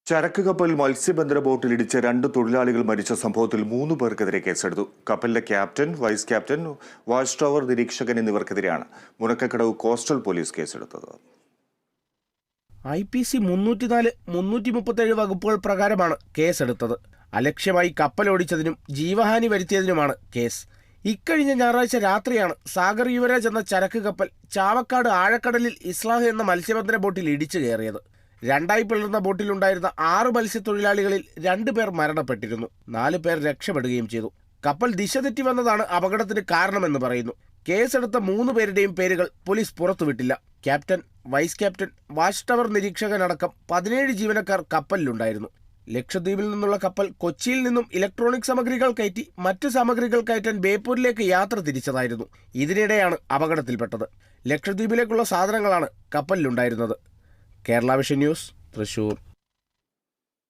ചരക്ക് കപ്പൽ മത്സ്യബന്ധന ബോട്ടിലിടിച്ച് 2 തൊഴിലാളികൾ മരിച്ച സംഭവത്തിൽ 3 പേർക്കെതിരെ കേസെടുത്തു. കപ്പലിലെ captain, vice captain, watch tower നിരീക്ഷകൻ എന്നിവർക്കെതിരെയാണ് മുനക്കക്കടവ് കോസ്റ്റൽ പോലീസ് കേസെടുത്തത്. IPC 304, 337 വകുപ്പുകൾ പ്രകാരമാണ് കേസെടുത്തത്. അലക്ഷ്യമായി കപ്പലോടിച്ചതിനും ജീവഹാനി വരുത്തിയതിനുമാണ് കേസ്. ഇക്കഴിഞ്ഞ ഞായറാഴ്ച രാത്രിയാണ് സാഗർ യുവരാജ് എന്ന ചരക്ക് കപ്പൽ ചാവക്കാട് ആഴക്കടലിൽ ഇസ്ലാഹ് എന്ന മത്സ്യബന്ധന ബോട്ടിൽ ഇടിച്ചു കയറിയത്. 2 പിളർന്ന ബോട്ടിലുണ്ടായിരുന്ന 6 മത്സ്യത്തൊഴിലാളികളിൽ 2 പേർ മരണപ്പെട്ടിരുന്നു. 4 പേർ രക്ഷപ്പെടുകയും ചെയ്തു. കപ്പൽ ദിശ തെറ്റി വന്നതാണ് അപകടത്തിന് കാരണമെന്ന് പറയുന്നു. കേസെടുത്ത 3 പേരുടെയും പേരുകൾ പോലീസ് പുറത്തുവിട്ടില്ല. Captain, vice captain, watch tower നിരീക്ഷകനടക്കം 17 ജീവനക്കാർ കപ്പലിലുണ്ടായിരുന്നു. ലക്ഷദ്വീപിൽ നിന്നുള്ള കപ്പൽ കൊച്ചിയിൽ നിന്നും ഇലക്ട്രോണിക് സാമഗ്രികൾ കയറ്റി മറ്റു സാമഗ്രികൾ കയറ്റാൻ ബേപ്പൂരിലേക്ക് യാത്ര തിരിച്ചതായിരുന്നു. ഇതിനിടെയാണ് അപകടത്തിൽപ്പെട്ടത്. ലക്ഷദ്വീപിലേക്കുള്ള സാധനങ്ങളാണ് കപ്പലിലുണ്ടായിരുന്നത്. Kerala vision news, Thrissur.